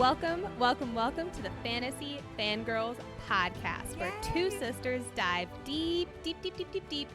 Welcome to the Fantasy Fangirls Podcast, where two sisters dive deep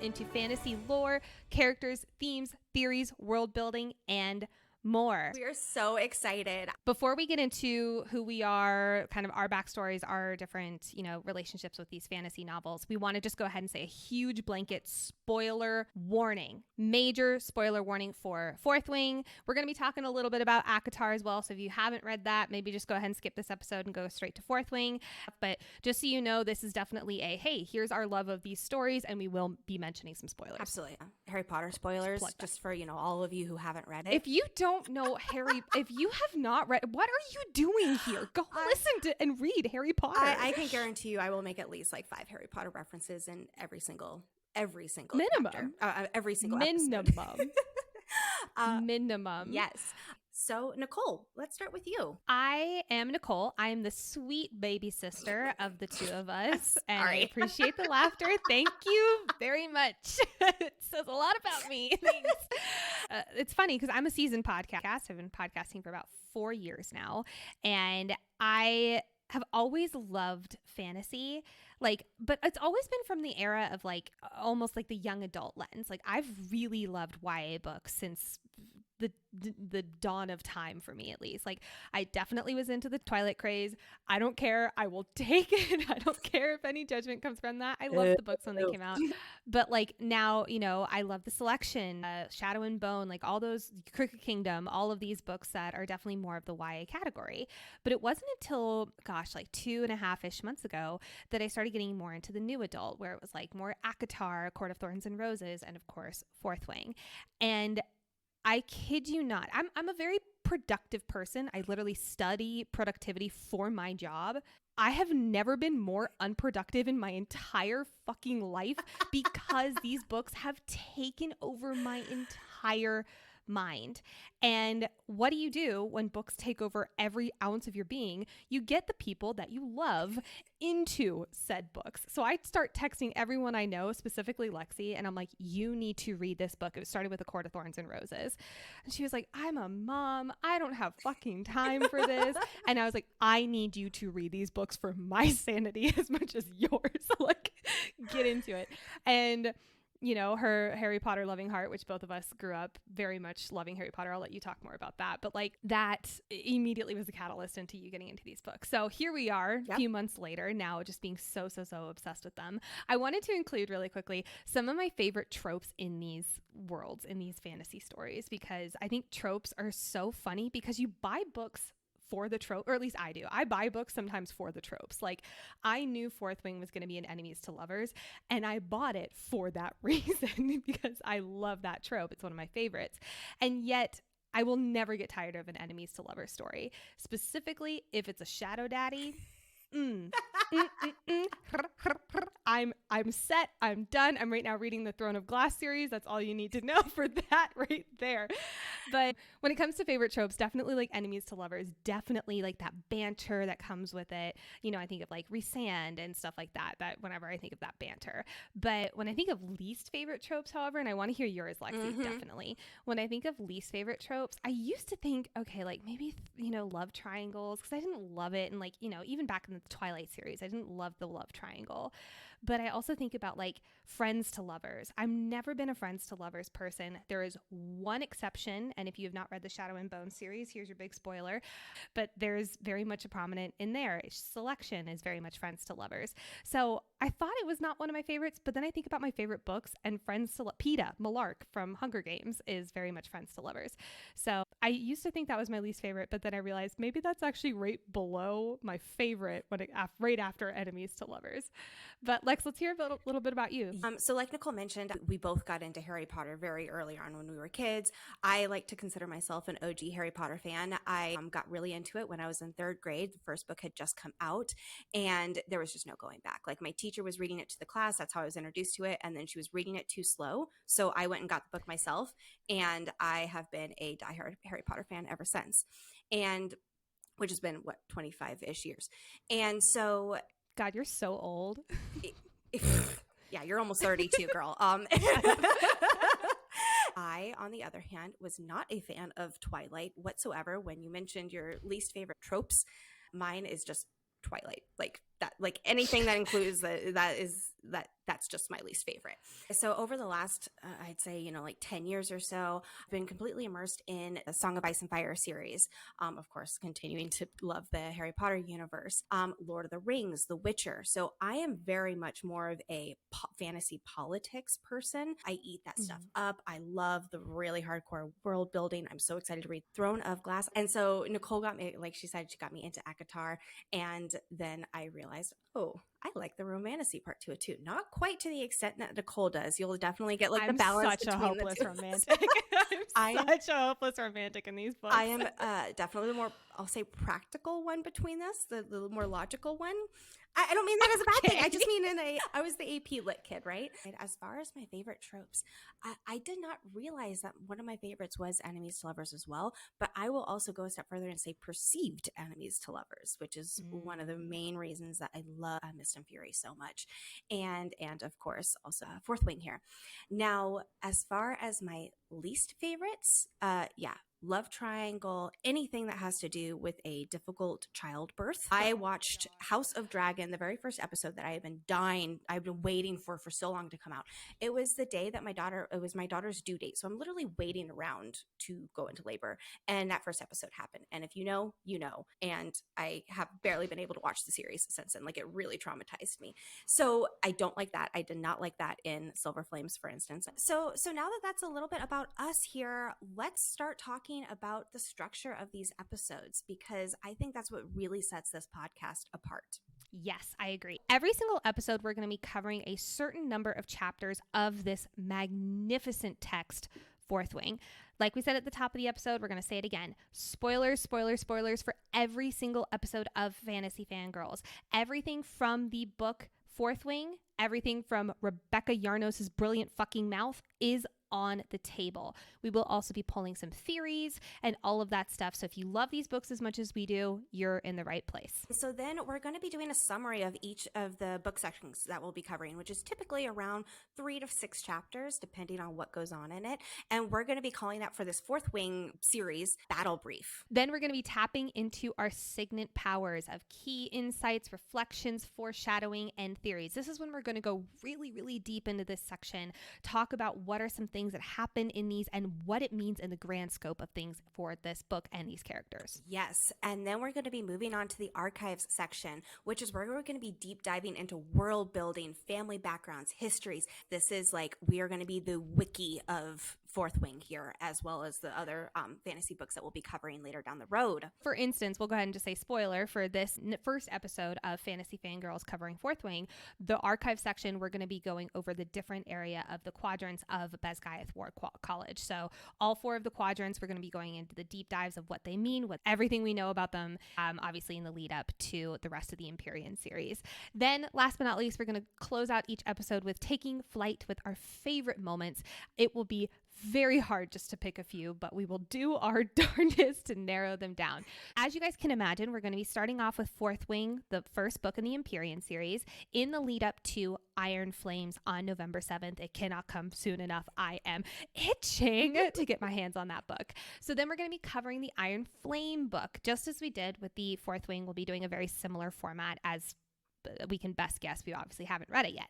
into fantasy lore, characters, themes, theories, world building, and more. We are so excited. Before we get into who we are, kind of our backstories, our different, relationships with these fantasy novels, we want to just go ahead and say a huge blanket spoiler warning. Major spoiler warning for Fourth Wing. We're going to be talking a little bit about ACOTAR as well, so if you haven't read that, maybe just go ahead and skip this episode and go straight to Fourth Wing. But just so you know, this is definitely a, hey, here's our love of these stories, and we will be mentioning some spoilers. Absolutely. Harry Potter spoilers, just for, all of you who haven't read it. If you don't know if you have not read, what are you doing here? Go listen to and read Harry Potter. I can guarantee you I will make at least like 5 Harry Potter references in every single minimum every single minimum episode. Minimum. Yes. So Nicole, let's start with you. I am Nicole. I am the sweet baby sister of the two of us. And I appreciate the laughter. Thank you very much. It says a lot about me. Thanks. It's funny because I'm a seasoned podcast. I've been podcasting for about 4 years now. And I have always loved fantasy, but it's always been from the era of almost like the young adult lens. I've really loved YA books since the dawn of time, for me at least. I definitely was into the Twilight craze. I don't care. I will take it. I don't care if any judgment comes from that. I loved the books when they came out. But now, I love the selection, Shadow and Bone, all those, Crooked Kingdom, all of these books that are definitely more of the YA category. But it wasn't until, 2.5-ish months ago that I started getting more into the new adult, where it was more ACOTAR, Court of Thorns and Roses, and of course, Fourth Wing. And I kid you not, I'm a very productive person. I literally study productivity for my job. I have never been more unproductive in my entire fucking life because these books have taken over my entire mind. And what do you do when books take over every ounce of your being? You get the people that you love into said books. So I start texting everyone I know, specifically Lexi, and I'm like, you need to read this book. It started with A Court of Thorns and Roses. And she was like, I'm a mom. I don't have fucking time for this. And I was like, I need you to read these books for my sanity as much as yours. Get into it. And her Harry Potter loving heart, which both of us grew up very much loving Harry Potter. I'll let you talk more about that. But that immediately was the catalyst into you getting into these books. So here we are a few months later, now just being so obsessed with them. I wanted to include really quickly some of my favorite tropes in these worlds, in these fantasy stories, because I think tropes are so funny because you buy books for the trope, or at least I do. I buy books sometimes for the tropes. I knew Fourth Wing was going to be an enemies to lovers, and I bought it for that reason because I love that trope. It's one of my favorites. And yet I will never get tired of an enemies to lovers story, specifically if it's a shadow daddy. I'm set. I'm done. I'm right now reading the Throne of Glass series. That's all you need to know for that right there. But when it comes to favorite tropes, definitely enemies to lovers, definitely that banter that comes with it. I think of Rhysand and stuff like that whenever I think of that banter. But when I think of least favorite tropes, however, and I want to hear yours, Lexi, definitely. When I think of least favorite tropes, I used to think, okay, maybe, love triangles, because I didn't love it. And even back in the Twilight series, I didn't love the love triangle. But I also think about friends to lovers. I've never been a friends to lovers person. There is one exception. And if you have not read the Shadow and Bone series, here's your big spoiler. But there's very much a prominent in there. Selection is very much friends to lovers. So I thought it was not one of my favorites. But then I think about my favorite books, and friends to Peeta, Malark from Hunger Games is very much friends to lovers. So I used to think that was my least favorite. But then I realized maybe that's actually right below my favorite right after enemies to lovers. But Lex, let's hear a little bit about you. So like Nicole mentioned, we both got into Harry Potter very early on when we were kids. I like to consider myself an OG Harry Potter fan. I got really into it when I was in 3rd grade. The first book had just come out, and there was just no going back. My teacher was reading it to the class. That's how I was introduced to it. And then she was reading it too slow. So I went and got the book myself, and I have been a diehard Harry Potter fan ever since. And which has been 25-ish years. And so God, you're so old. Yeah, you're almost 32, girl. I, on the other hand, was not a fan of Twilight whatsoever. When you mentioned your least favorite tropes, mine is just Twilight. Like that, like anything that includes that's just my least favorite. So over the last, I'd say, like 10 years or so, I've been completely immersed in the Song of Ice and Fire series. Of course, continuing to love the Harry Potter universe, Lord of the Rings, The Witcher. So I am very much more of a fantasy politics person. I eat that stuff up. I love the really hardcore world building. I'm so excited to read Throne of Glass. And so Nicole got me, like she said, she got me into ACOTAR. And then I realized, oh, I like the romantasy part to it too. Not quite to the extent that Nicole does. You'll definitely get like the balance between the two. Romantic. I'm such a hopeless romantic in these books. I am definitely the more, I'll say, practical one between this, the more logical one. I don't mean that as a bad thing. I just mean I was the AP Lit kid, right? And as far as my favorite tropes, I did not realize that one of my favorites was enemies to lovers as well. But I will also go a step further and say perceived enemies to lovers, which is one of the main reasons that I love Mist and Fury so much. And of course, also Fourth Wing here. Now, as far as my least favorites, love triangle, anything that has to do with a difficult childbirth. I watched House of Dragon, the very first episode that I've been waiting for so long to come out. It was the day that it was my daughter's due date. So I'm literally waiting around to go into labor. And that first episode happened. And if you know, you know. And I have barely been able to watch the series since then. Like, it really traumatized me. So I don't like that. I did not like that in Silver Flames, for instance. So now that that's a little bit about us here, let's start talking about the structure of these episodes, because I think that's what really sets this podcast apart. Yes, I agree. Every single episode, we're going to be covering a certain number of chapters of this magnificent text, Fourth Wing. Like we said at the top of the episode, we're going to say it again. Spoilers, spoilers, spoilers for every single episode of Fantasy Fangirls. Everything from the book Fourth Wing, everything from Rebecca Yarnos's brilliant fucking mouth is on the table. We will also be pulling some theories and all of that stuff. So if you love these books as much as we do, you're in the right place. So then we're going to be doing a summary of each of the book sections that we'll be covering, which is typically around 3 to 6 chapters, depending on what goes on in it. And we're going to be calling that, for this Fourth Wing series, Battle Brief. Then we're going to be tapping into our signet powers of key insights, reflections, foreshadowing, and theories. This is when we're going to go really, really deep into this section, talk about what are some things that happen in these and what it means in the grand scope of things for this book and these characters. Yes. And then we're going to be moving on to the archives section, which is where we're going to be deep diving into world building, family backgrounds, histories. This is like, we are going to be the wiki of Fourth Wing here, as well as the other fantasy books that we'll be covering later down the road. For instance, we'll go ahead and just say spoiler for this first episode of Fantasy Fangirls covering Fourth Wing. The archive section, we're going to be going over the different area of the quadrants of Besgaiath Ward College. So all 4 of the quadrants, we're going to be going into the deep dives of what they mean, what everything we know about them, obviously in the lead up to the rest of the Empyrean series. Then last but not least, we're going to close out each episode with taking flight with our favorite moments. It will be very hard just to pick a few, but we will do our darndest to narrow them down. As you guys can imagine, we're going to be starting off with Fourth Wing, the first book in the Empyrean series, in the lead up to Iron Flames on November 7th. It cannot come soon enough. I am itching to get my hands on that book. So then we're going to be covering the Iron Flame book. Just as we did with the Fourth Wing, we'll be doing a very similar format as we can best guess. We obviously haven't read it yet.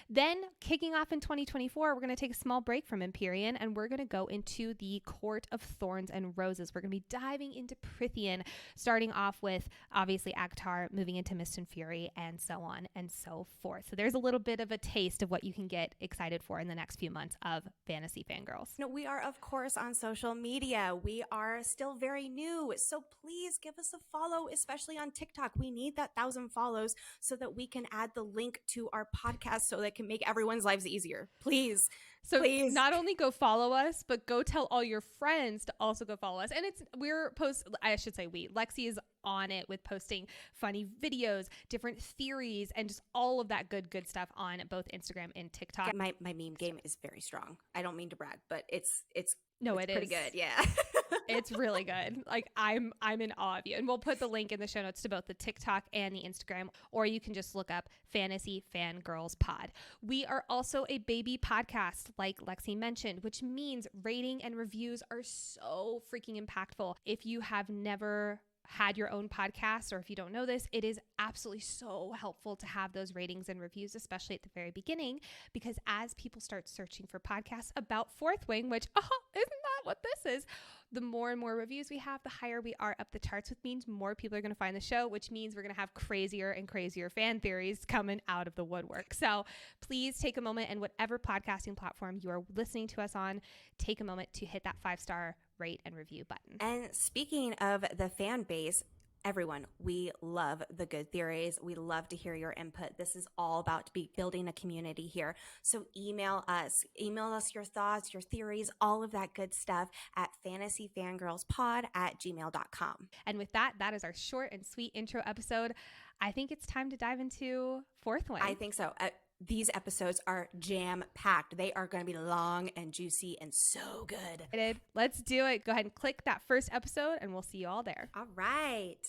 Then kicking off in 2024, we're going to take a small break from Empyrean and we're going to go into the Court of Thorns and Roses. We're going to be diving into Prythian, starting off with obviously ACOTAR, moving into Mist and Fury, and so on and so forth. So there's a little bit of a taste of what you can get excited for in the next few months of Fantasy Fangirls. No, we are, of course, on social media. We are still very new, so please give us a follow, especially on TikTok. We need that 1,000 follows so that we can add the link to our podcast so that can make everyone's lives easier. Please. So please. Not only go follow us, but go tell all your friends to also go follow us. And Lexi is on it with posting funny videos, different theories, and just all of that good stuff on both Instagram and TikTok. My meme game is very strong. I don't mean to brag, but it's No, it's pretty good. Yeah. It's really good. Like I'm in awe of you. And we'll put the link in the show notes to both the TikTok and the Instagram, or you can just look up Fantasy Fangirls Pod. We are also a baby podcast, like Lexi mentioned, which means rating and reviews are so freaking impactful. If you have never had your own podcast, or if you don't know this, it is absolutely so helpful to have those ratings and reviews, especially at the very beginning, because as people start searching for podcasts about Fourth Wing, which, isn't that what this is? The more and more reviews we have, the higher we are up the charts, which means more people are going to find the show, which means we're going to have crazier and crazier fan theories coming out of the woodwork. So please take a moment, and whatever podcasting platform you are listening to us on, take a moment to hit that 5-star rate and review button. And speaking of the fan base, everyone, we love the good theories. We love to hear your input. This is all about building a community here. So email us your thoughts, your theories, all of that good stuff at fantasyfangirlspod@gmail.com. And with that, that is our short and sweet intro episode. I think it's time to dive into Fourth Wing. I think so. These episodes are jam-packed. They are going to be long and juicy and so good. Let's do it. Go ahead and click that first episode, and we'll see you all there. All right.